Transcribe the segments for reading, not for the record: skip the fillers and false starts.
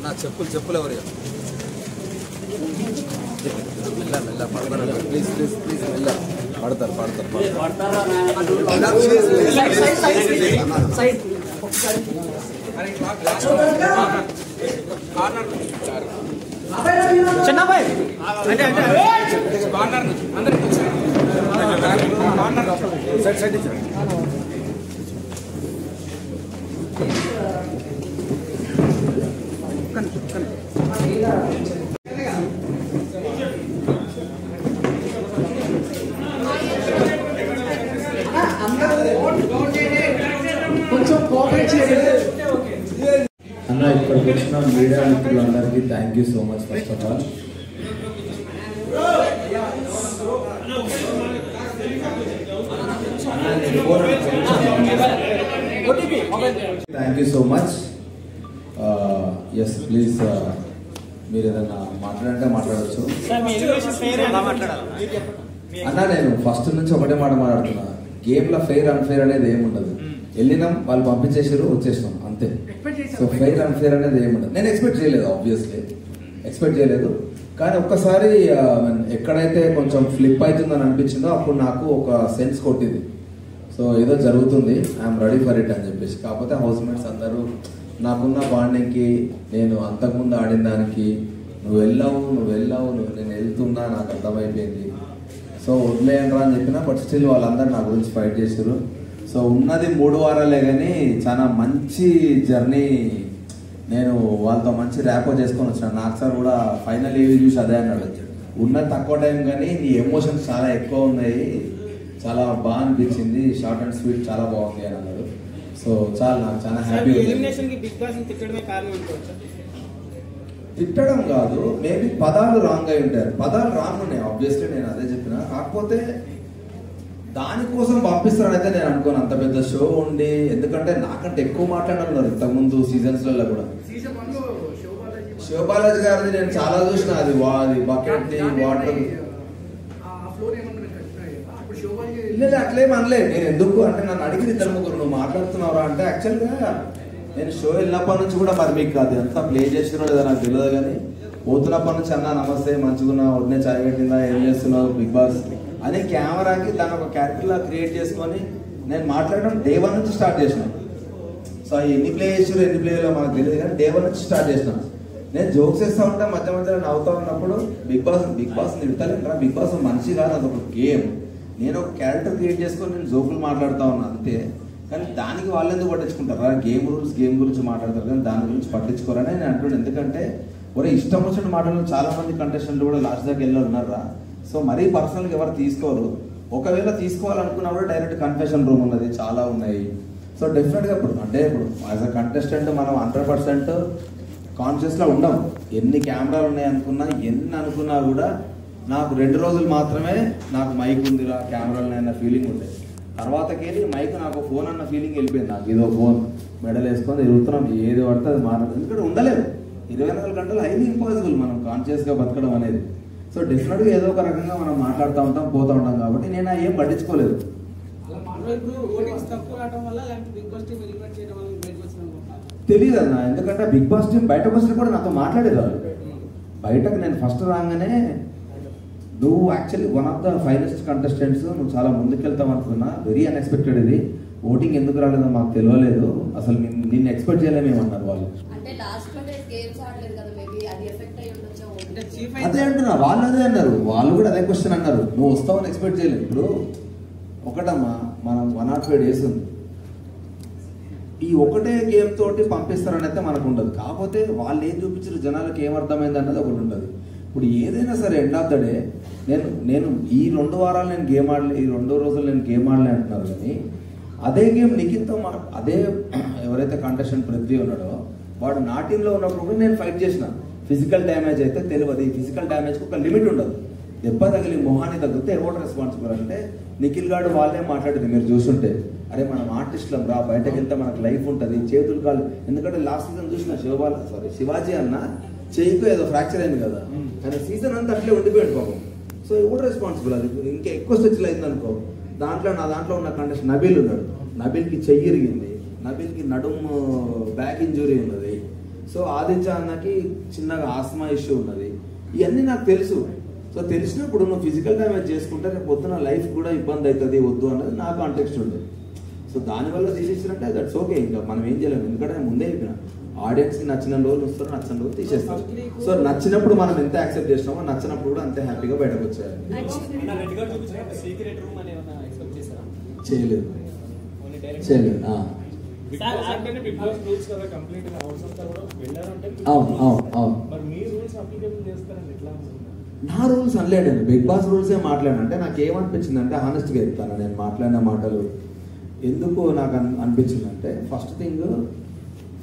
నా చెప్పులు ఎవరు మెల్ల మెల్ల పడతారు ప్లీజ్ ప్లీజ్ ప్లీజ్ మెల్ల పడతారు చిన్నబాయ్ అన్న ఇక్కడికి వచ్చిన మీడియా మిత్రులందరికీ thank you so much. First of all thank you so much. Yes please మీరు ఏదన్నా మాట్లాడంటే మాట్లాడచ్చు అన్న. నేను ఫస్ట్ నుంచి ఒకటే మాట మాట్లాడుతున్నా, గేమ్లో ఫెయిర్ అన్ఫెయిర్ అనేది ఏముండదు. వెళ్ళినాం, వాళ్ళు పంపించేసారు, వచ్చేసినాం అంతే. సో ఫెయిర్ అన్ఫెయిర్ అనేది ఏముండదు. నేను ఎక్స్పెక్ట్ చేయలేదు, ఆబ్వియస్లీ ఎక్స్పెక్ట్ చేయలేదు. కానీ ఒక్కసారి ఎక్కడైతే కొంచెం ఫ్లిప్ అవుతుందని అనిపించిందో అప్పుడు నాకు ఒక సెన్స్ కొట్టింది. సో ఏదో జరుగుతుంది, ఐఎమ్ రెడీ ఫర్ ఇట్ అని చెప్పేసి. కాకపోతే హౌస్ మేట్స్ అందరూ నాకున్న బాండింగ్కి, నేను అంతకుముందు ఆడిన దానికి, నువ్వు వెళ్ళావు నేను వెళ్తున్నా నాకు అర్థమైపోయింది. సో వదిలేయండ్రా అని చెప్పినా, బట్ స్టిల్ వాళ్ళందరూ నా గురించి ఫైట్ చేశారు. సో ఉన్నది 3 వారాలే కానీ చాలా మంచి జర్నీ. నేను వాళ్ళతో మంచి ర్యాపో చేసుకొని వచ్చిన. నాకు సార్ కూడా ఫైనల్ ఏవి చూసి అదే అన్నాడు, ఉన్నది తక్కువ టైం కానీ నీ ఎమోషన్స్ చాలా ఎక్కువ ఉన్నాయి, చాలా బాగా అనిపించింది, షార్ట్ అండ్ స్వీట్ చాలా బాగుంది అని అన్నాడు. సో నాకు చాలా హ్యాపీ. తిట్టడం కాదు, మేబీ పదాలు రాంగ్ అయి ఉంటారు. పదాలు రాంగ్ ఉన్నాయి ఆబ్వియస్లీ, నేను అదే చెప్పిన. కాకపోతే దానికోసం పంపిస్తారనైతే నేను అనుకోను. అంత పెద్ద షో ఉండి, ఎందుకంటే నాకంటే ఎక్కువ మాట్లాడాలన్నారు ఇంతకుముందు సీజన్స్లలో కూడా. శివబాలాజీ గారిది నేను చాలా చూసిన, అది బకెట్ వాటర్ లేదు అట్లేం అనలే. నేను ఎందుకు అంటే నన్ను అడిగింది 2-3 నువ్వు మాట్లాడుతున్నావురా అంటే, యాక్చువల్గా నేను షో వెళ్ళినప్పటి నుంచి కూడా మరి మీకు అది ఎంత ప్లే చేసినో లేదో నాకు తెలియదు, కానీ పోతున్నప్పటి నుంచి అన్నా నమస్తే, మంచిగా వదిలే, చాయ్ పెట్టిందా, ఏం చేస్తున్నావు, బిగ్ బాస్ అని కెమెరాకి దాని ఒక క్యారెక్టర్లా క్రియేట్ చేసుకొని నేను మాట్లాడడం డే 1 నుంచి స్టార్ట్ చేసినాను. సో ఎన్ని ప్లే చేసారు ఎన్ని ప్లేలో మాకు తెలియదు, కానీ డే 1 నుంచి స్టార్ట్ చేసినాను. నేను జోక్స్ వేస్తూ ఉంటా, మధ్యలో నవ్వుతా ఉన్నప్పుడు బిగ్ బాస్ తిడతాను. బిగ్ బాస్ మనిషి కాదు, అదొక గేమ్. నేను ఒక క్యారెక్టర్ క్రియేట్ చేసుకొని నేను జోకులు మాట్లాడుతూ ఉన్నాను అంతే. కానీ దానికి వాళ్ళు ఎందుకు పట్టించుకుంటారా? గేమ్ గురించి మాట్లాడతారు కానీ దాని గురించి పట్టించుకోరని నేను అంటున్నాను. ఎందుకంటే ఒరే ఇష్టం వచ్చినట్టు మాట్లాడిన చాలా మంది కంటెస్టెంట్లు కూడా లాస్ట్ దాకా వెళ్ళి ఉన్నారా. సో మరీ పర్సనల్గా ఎవరు తీసుకోరు. ఒకవేళ తీసుకోవాలనుకున్నా కూడా డైరెక్ట్ కన్ఫెషన్ రూమ్ ఉన్నది, చాలా ఉన్నాయి. సో డెఫినెట్గా ఇప్పుడు యాజ్ అ కంటెస్టెంట్ మనం 100% కాన్షియస్లో ఉండం. ఎన్ని కెమెరాలు ఉన్నాయి అనుకున్నా, ఎన్ని అనుకున్నా కూడా నాకు 2 రోజులు మాత్రమే నాకు మైక్ ఉందిరా, కెమెరాలు అన్న ఫీలింగ్ ఉండేది. తర్వాతకి మైక్ నాకు ఫోన్ అన్న ఫీలింగ్ వెళ్ళిపోయింది. నాకు ఇదో ఫోన్ మెడల్ వేసుకొని తిరుగుతున్నాం, ఏది పడితే అది మాట్లాడుతుంది. ఎందుకంటే ఉండలేదు 24 గంటలు, హైలీ ఇంపాసిబుల్ మనం కాన్షియస్గా బతకడం అనేది. సో డెఫినెట్గా ఏదో ఒక రకంగా మనం మాట్లాడుతూ ఉంటాం, పోతూ ఉంటాం. కాబట్టి నేను ఏం పట్టించుకోలేదు. తెలియదు అన్న, ఎందుకంటే బిగ్ బాస్ టీం బయటకు వస్తే కూడా నాతో మాట్లాడేవాళ్ళు. బయటకు నేను ఫస్ట్ రాగానే నువ్వు actually one of the finest contestants, నువ్వు చాలా ముందుకెళ్తావు అనుకున్నా, వెరీ అన్ఎక్స్పెక్టెడ్. ఇది ఓటింగ్ ఎందుకు రాలేదో మాకు తెలియలేదు, అసలు నిన్ను ఎక్స్పెక్ట్ చేయలేమేమన్నారు వాళ్ళు. అదే అంటున్నా, వాళ్ళు అదే అన్నారు, వాళ్ళు కూడా అదే క్వశ్చన్ అన్నారు. నువ్వు వస్తావని ఎక్స్పెక్ట్ చేయలేదు. ఇప్పుడు ఒకటమ్మా, మనం 105 days ఉంది, ఈ ఒకటే గేమ్ తోటి పంపిస్తారని అయితే మనకు ఉండదు. కాకపోతే వాళ్ళు ఏం చూపించారు, జనాలకు ఏమర్థమైంది అన్నది ఒకటి ఉండదు. ఇప్పుడు ఏదైనా సరే ఎండ్ ఆఫ్ ద డే నేను ఈ 2 వారాలు నేను గేమ్ ఆడలే, ఈ 2 రోజులు నేను గేమ్ ఆడలే అంటున్నారు. కానీ అదే గేమ్ నిఖిల్తో అదే ఎవరైతే కంటెస్టెంట్ పృథ్వీ ఉన్నాడో వాడు నా టీంలో ఉన్నప్పుడు కూడా నేను ఫైట్ చేసిన. ఫిజికల్ డ్యామేజ్ అయితే తెలియదు. ఈ ఫిజికల్ డ్యామేజ్కి ఒక లిమిట్ ఉండదు. దెబ్బ తగిలి మొహాన్ని తగ్గితే ఎవరు రెస్పాన్సిబుల్ అంటే నిఖిల్ గారు వాళ్ళే మాట్లాడేది మీరు చూస్తుంటే, అరే మనం ఆర్టిస్టులం రా, బయటకు వెళ్తే మనకు లైఫ్ ఉంటుంది, చేతులు కాలు. ఎందుకంటే లాస్ట్ సీజన్ చూసిన శివాజీ అన్న చేయికు ఏదో ఫ్రాక్చర్ అయింది కదా, కానీ సీజన్ అంతా అట్లే ఉండిపోయాడు పాపం. సో ఎవరు రెస్పాన్సిబుల్? అది ఇంకా ఎక్కువ స్టెచ్లు అయింది అనుకో. నా దాంట్లో ఉన్న కంటెస్ట్ నబీల్ ఉన్నాడు. నబీల్కి చెయ్యి ఇరిగింది, నబీల్కి నడుము బ్యాక్ ఇంజురీ ఉన్నది. సో ఆదిత్య అన్నకి చిన్నగా ఆస్మా ఇష్యూ ఉన్నది. ఇవన్నీ నాకు తెలుసు. సో తెలిసినప్పుడు నువ్వు ఫిజికల్ డ్యామేజ్ చేసుకుంటే రేపు పొద్దున లైఫ్ కూడా ఇబ్బంది అవుతుంది, వద్దు అన్నది నా కాంటెక్స్ట్ ఉండేది. సో దానివల్ల తీసేసినట్టే దట్స్ ఓకే. ఇంకా మనం ఏం చేయలేము. ఎందుకంటే నేను ముందే చెప్పిన ఆడియన్స్కి నచ్చిన రోజులు వస్తారు, నచ్చిన రోజు తీసేస్తారు. సో నచ్చినప్పుడు మనం ఎంత యాక్సెప్ట్ చేసినామో నచ్చినప్పుడు కూడా అంతే హ్యాపీగా బయటకు వచ్చేయాలి. చేయలేదు. నా రూల్స్ అనలేడండి, బిగ్ బాస్ రూల్సే మాట్లాడాను. అంటే నాకు ఏమనిపించింది అంటే హానెస్ట్గా చెప్తాను, నేను మాట్లాడిన మాటలు ఎందుకు నాకు అనిపించిందంటే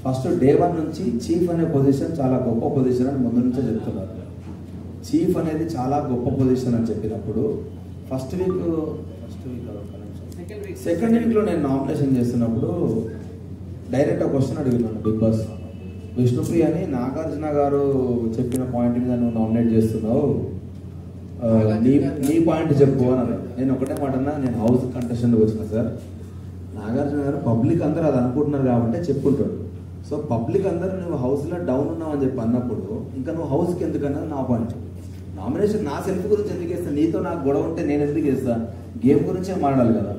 ఫస్ట్ డే 1 నుంచి చీఫ్ అనే పొజిషన్ చాలా గొప్ప పొజిషన్ అని ముందు నుంచే చెప్తున్నారు. చీఫ్ అనేది చాలా గొప్ప పొజిషన్ అని చెప్పినప్పుడు సెకండ్ వీక్లో నేను నామినేషన్ చేస్తున్నప్పుడు డైరెక్ట్ ఒక క్వశ్చన్ అడిగినాను బిగ్ బాస్. విష్ణుప్రియని నాగార్జున గారు చెప్పిన పాయింట్ మీద నువ్వు నామినేట్ చేస్తున్నావు, నీ పాయింట్ చెప్పు అని అన్నాడు. నేను ఒకటే మాట అన్నా, నేను హౌస్ కంటెస్టెంట్ వచ్చిన సార్. నాగార్జున గారు పబ్లిక్ అందరూ అది అనుకుంటున్నారు కాబట్టి చెప్పుకుంటాడు. సో పబ్లిక్ అందరూ నువ్వు హౌస్లో డౌన్ ఉన్నావు అని చెప్పి అన్నప్పుడు ఇంకా నువ్వు హౌస్కి ఎందుకన్నా నా పాయింట్. నామినేషన్ నా సెల్ఫ్ గురించి ఎందుకు వేస్తాను? నీతో నాకు గొడవ ఉంటే నేను ఎందుకు వేస్తాను? గేమ్ గురించే మాట్లాడాలి కదా.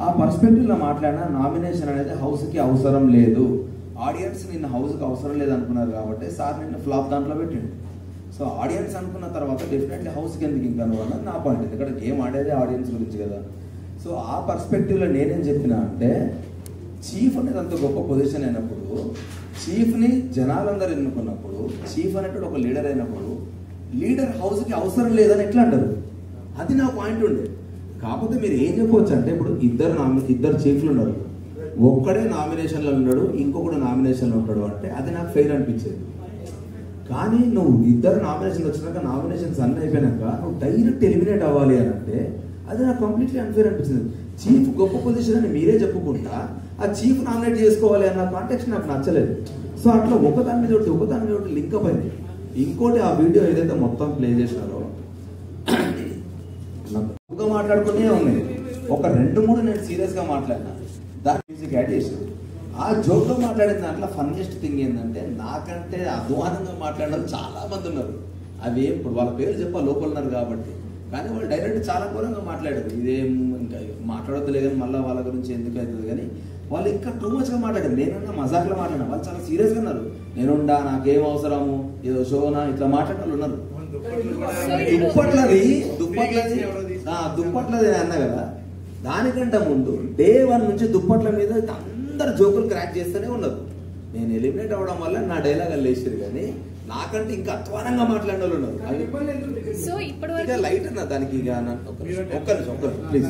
ఆ పర్స్పెక్టివ్లో మాట్లాడినా నామినేషన్ అనేది హౌస్కి అవసరం లేదు. ఆడియన్స్ నిన్న హౌస్కి అవసరం లేదు అనుకున్నారు కాబట్టి సార్ నిన్న ఫ్లాప్ దాంట్లో పెట్టిండు. సో ఆడియన్స్ అనుకున్న తర్వాత డెఫినెట్లీ హౌస్కి ఎందుకు ఇంకా అన్నది నా పాయింట్. ఎందుకంటే గేమ్ ఆడేదే ఆడియన్స్ గురించి కదా. సో ఆ పర్స్పెక్టివ్లో నేనేం చెప్పినా అంటే చీఫ్ అనేది అంత గొప్ప పొజిషన్ అయినప్పుడు, చీఫ్ని జనాలందరూ ఎన్నుకున్నప్పుడు, చీఫ్ అనేటువంటి ఒక లీడర్ అయినప్పుడు లీడర్ హౌస్కి అవసరం లేదని ఎట్లా అంటారు? అది నా పాయింట్ ఉండే. కాకపోతే మీరు ఏం చెప్పవచ్చు అంటే ఇప్పుడు ఇద్దరు చీఫ్లు ఉన్నారు, ఒక్కడే నామినేషన్లో ఉన్నాడు, ఇంకొకడు నామినేషన్లో ఉంటాడు అంటే అది నాకు ఫెయిల్ అనిపించేది. కానీ నువ్వు ఇద్దరు నామినేషన్ వచ్చినాక నామినేషన్స్ అన్నీ అయిపోయినాక నువ్వు డైరెక్ట్ ఎలిమినేట్ అవ్వాలి అని అంటే అది నాకు కంప్లీట్లీ అన్ఫేర్ అనిపించింది. చీఫ్ గొప్ప పొజిషన్ అని మీరే చెప్పుకుంటా ఆ చీఫ్ నామినేట్ చేసుకోవాలి అన్న కాంటెక్స్ట్ నాకు నచ్చలేదు. సో అట్లా ఒకదాని మీద ఒకటి లింక్ అప్ అయింది. ఇంకోటి ఆ వీడియో ఏదైతే మొత్తం ప్లే చేసినారో నాకు మాట్లాడుకునే ఉంది. ఒక 2-3 నేను సీరియస్గా మాట్లాడినా, దాని మ్యూజిక్ యాడ్ చేసాను. ఆ జోక్లో మాట్లాడిన దాంట్లో ఫన్నెస్ట్ థింగ్ ఏంటంటే నాకంటే అధ్వానంగా మాట్లాడిన చాలా మంది ఉన్నారు. అవి ఇప్పుడు వాళ్ళ పేరు చెప్పా లోపల ఉన్నారు కాబట్టి, కానీ వాళ్ళు డైరెక్ట్ చాలా ఘోరంగా మాట్లాడారు. ఇదేం ఇంకా మాట్లాడొద్దులే కానీ మళ్ళీ వాళ్ళ గురించి ఎందుకు అవుతుంది కానీ వాళ్ళు ఇంకా టూ మచ్గా మాట్లాడారు. నేనున్నా మజాక్లో మాట్లాడినా, వాళ్ళు చాలా సీరియస్గా ఉన్నారు. నేనుండా నాకేం అవసరము ఏదో షోనా ఇట్లా మాట్లాడే వాళ్ళు ఉన్నారు. దుప్పట్లది అన్నా కదా, దానికంటే ముందు డే 1 నుంచి దుప్పట్ల మీద అందరు జోకులు క్రాక్ చేస్తూనే ఉన్నారు. నేను ఎలిమినేట్ అవ్వడం వల్ల నా డైలాగ్ లేచారు కానీ నాకంటే ఇంకా అధ్వానంగా మాట్లాడిన వాళ్ళు ఉన్నారు. లైట్ అన్న దానికి ఒక్క నిమిషం ప్లీజ్.